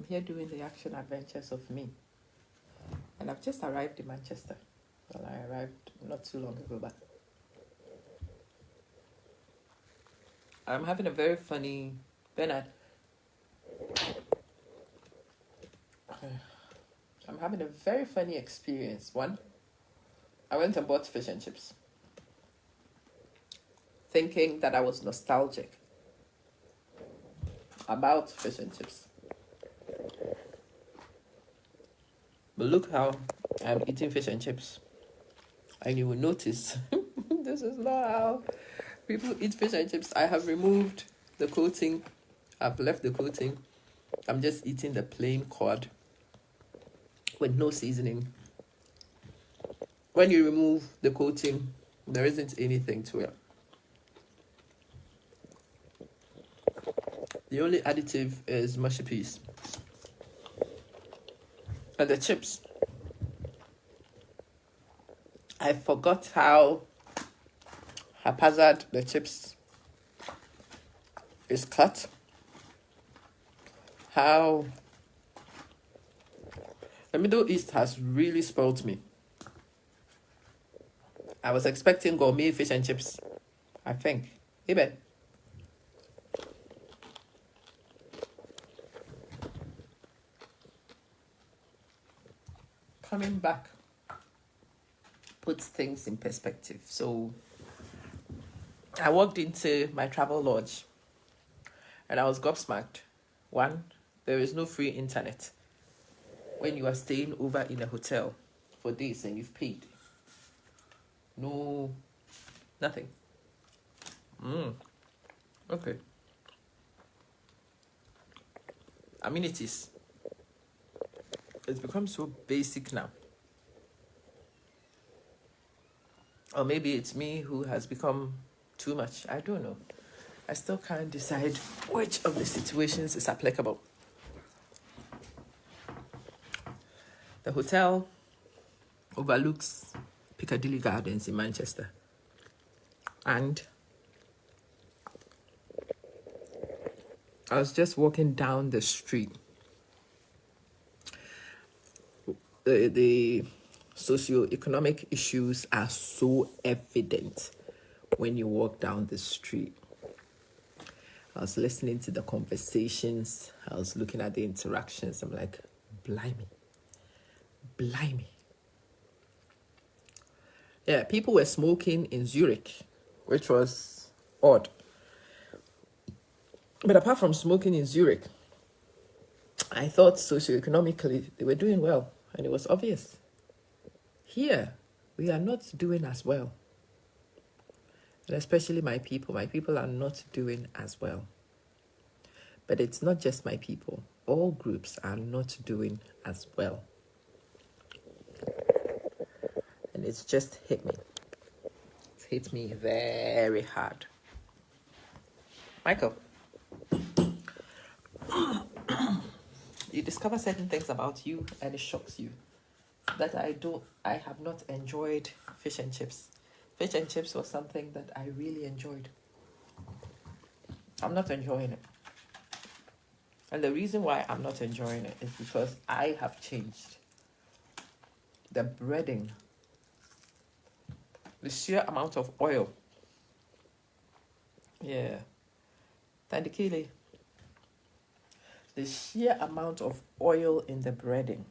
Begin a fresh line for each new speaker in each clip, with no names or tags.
here doing the action adventures of me. And I've just arrived in Manchester. Well, I arrived not too long ago, but I'm having a very funny, Bernard. I'm having a very funny experience. One, I went and bought fish and chips, thinking that I was nostalgic about fish and chips. But look how I'm eating fish and chips. And you will notice this is not how people eat fish and chips. I have removed the coating. I've left the coating. I'm just eating the plain cod with no seasoning. When you remove the coating, there isn't anything to it. The only additive is mushy peas. And the chips. I forgot how haphazard the chips is cut. How the Middle East has really spoiled me. I was expecting gourmet fish and chips, I think. Eben. Coming back puts things in perspective. So I walked into my travel lodge and I was gobsmacked. One, there is no free internet when you are staying over in a hotel for days and you've paid. No, nothing. Okay. Amenities. It's become so basic now. Or maybe it's me who has become too much. I don't know. I still can't decide which of the situations is applicable. The hotel overlooks Piccadilly Gardens in Manchester. And I was just walking down the street. The socioeconomic issues are so evident when you walk down the street. I was listening to the conversations. I was looking at the interactions. I'm like, blimey. Yeah, people were smoking in Zurich, which was odd. But apart from smoking in Zurich, I thought socioeconomically they were doing well, and it was obvious. Here, we are not doing as well. And especially my people. My people are not doing as well. But it's not just my people. All groups are not doing as well. And it's just hit me. It's hit me very hard. Michael, you discover certain things about you and it shocks you. That I have not enjoyed fish and chips. Fish and chips was something that I really enjoyed. I'm not enjoying it. And the reason why I'm not enjoying it is because I have changed. The breading, the sheer amount of oil. Yeah. Tandikili. The sheer amount of oil in the breading.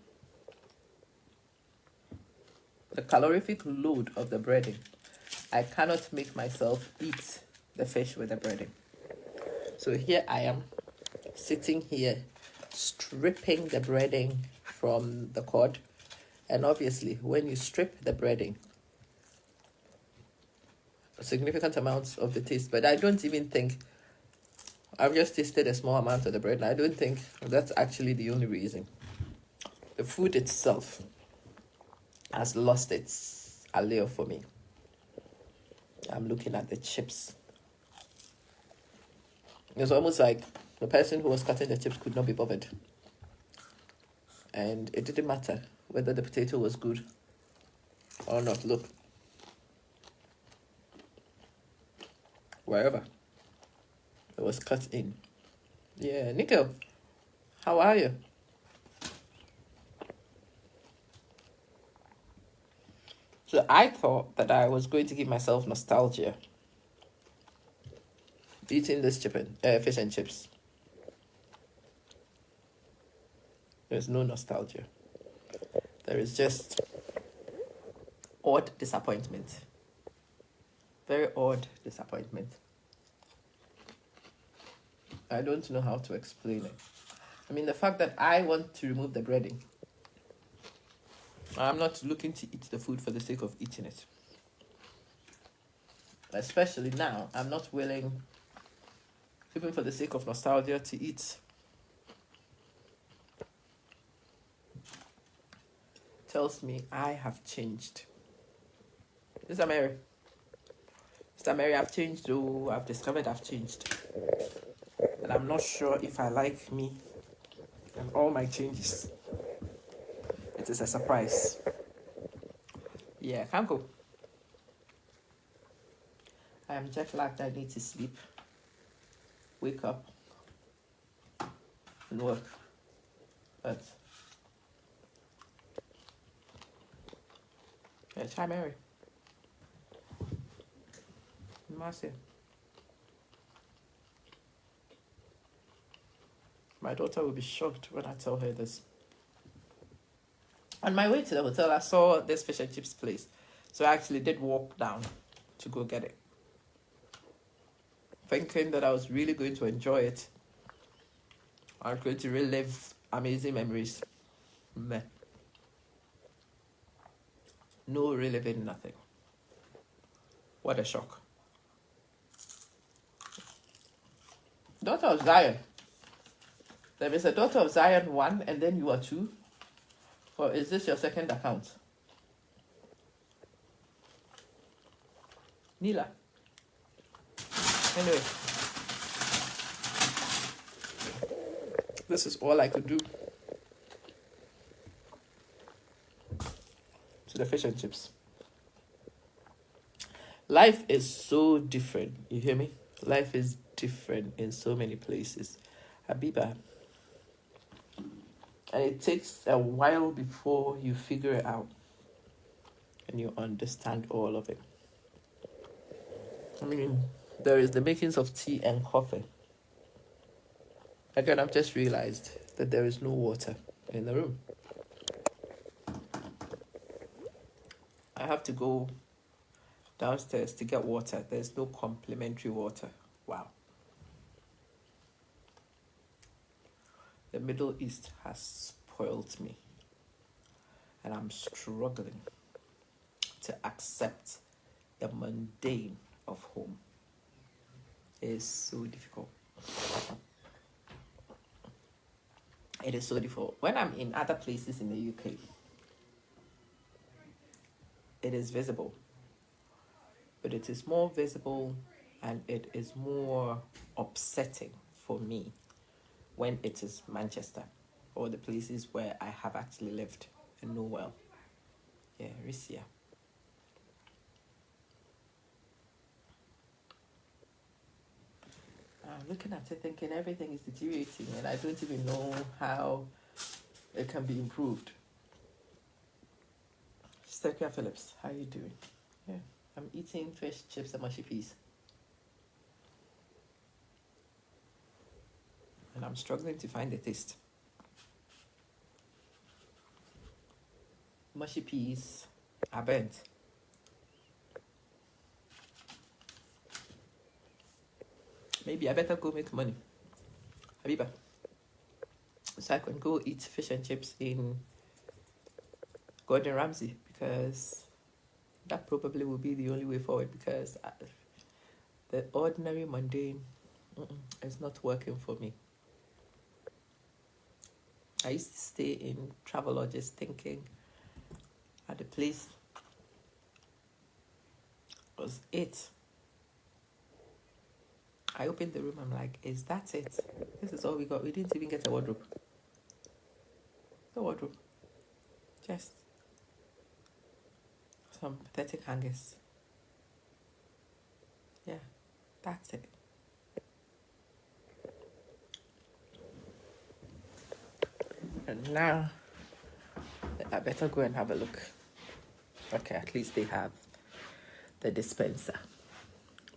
The calorific load of the breading. I cannot make myself eat the fish with the breading. So here I am, sitting here, stripping the breading from the cod. And obviously, when you strip the breading, a significant amount of the taste, but I don't even think, I've just tasted a small amount of the bread, and I don't think that's actually the only reason. The food itself has lost its allure for me. I'm looking at the chips. It's almost like the person who was cutting the chips could not be bothered. And it didn't matter whether the potato was good or not. Look. Wherever it was cut in. Yeah, Nico, how are you? So I thought that I was going to give myself nostalgia eating this fish and chips. There's no nostalgia. There is just odd disappointment. Very odd disappointment. I don't know how to explain it. I mean, the fact that I want to remove the breading. I'm not looking to eat the food for the sake of eating it. Especially now, I'm not willing, even for the sake of nostalgia, to eat. Tells me I have changed. Mr. Mary. Mr. Mary, I've changed. Oh, I've discovered I've changed. And I'm not sure if I like me and all my changes. It is a surprise. Yeah, can't go. I am jet lagged. I need to sleep. Wake up. And work. But yeah, try Mary. Marcia. My daughter will be shocked when I tell her this. On my way to the hotel, I saw this fish and chips place. So I actually did walk down to go get it. Thinking that I was really going to enjoy it. I was going to relive amazing memories. Meh. No reliving, nothing. What a shock. Daughter of Zion. There is a Daughter of Zion 1 and then you are 2? Or is this your second account? Nila. Anyway. This is all I could do to the fish and chips. Life is so different. You hear me? Life is different in so many places. Habiba. And it takes a while before you figure it out and you understand all of it. I mean, there is the makings of tea and coffee. Again, I've just realized that there is no water in the room. I have to go downstairs to get water. There's no complimentary water. Wow. The Middle East has spoiled me. And I'm struggling to accept the mundane of home. It is so difficult. It is so difficult. When I'm in other places in the UK, it is visible. But it is more visible and it is more upsetting for me when it is Manchester or the places where I have actually lived and know well. Yeah, Risia. I'm looking at it thinking everything is deteriorating and I don't even know how it can be improved. Stekia Phillips, how are you doing? Yeah, I'm eating fish, chips, and mushy peas. And I'm struggling to find the taste. Mushy peas are burnt. Maybe I better go make money. Habiba. So I can go eat fish and chips in Gordon Ramsay because that probably will be the only way forward because the ordinary mundane is not working for me. I used to stay in Travelodges thinking at the place was it. I opened the room, I'm like, is that it? This is all we got. We didn't even get a wardrobe. No wardrobe. Just some pathetic hangers. Yeah, that's it. And now, I better go and have a look. Okay, at least they have the dispenser.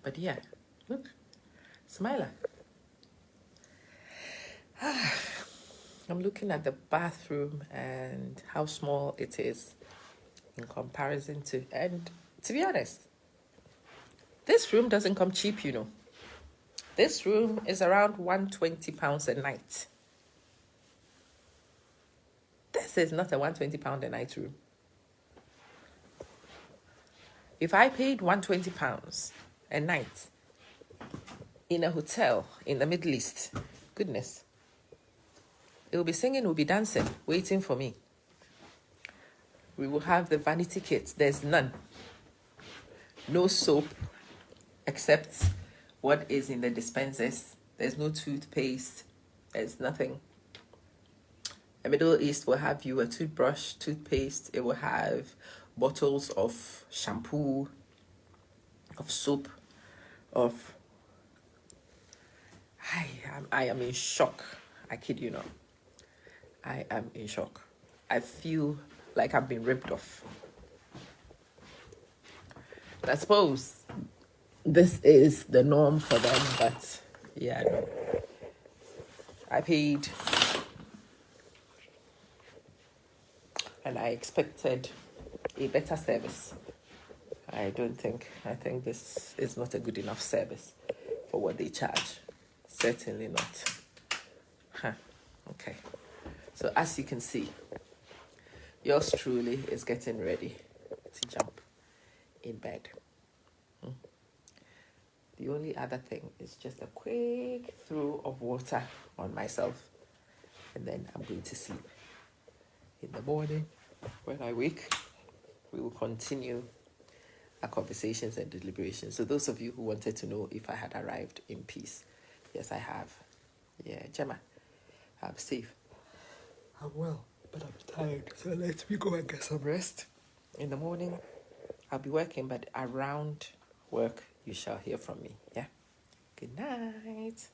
But yeah, look, Smiler. I'm looking at the bathroom and how small it is in comparison to, and to be honest, this room doesn't come cheap, you know. This room is around £120 a night. This is not a £120 a night room. If I paid £120 a night in a hotel in the Middle East, goodness, it will be singing, it will be dancing, waiting for me. We will have the vanity kits. There's none. No soap except what is in the dispensers. There's no toothpaste. There's nothing. The Middle East will have you a toothbrush, toothpaste. It will have bottles of shampoo, of soap, of... I am in shock. I kid you not. I am in shock. I feel like I've been ripped off. But I suppose this is the norm for them, but yeah, no. I paid and I expected a better service. I think this is not a good enough service for what they charge. Certainly not. Okay. So as you can see, yours truly is getting ready to jump in bed. The only other thing is just a quick throw of water on myself, and then I'm going to sleep. In the morning, when I wake, we will continue our conversations and deliberations. So those of you who wanted to know if I had arrived in peace, yes, I have. Yeah, Gemma, I'm safe. I'm well, but I'm tired. So let me go and get some rest. In the morning, I'll be working, but around work, you shall hear from me. Yeah. Good night.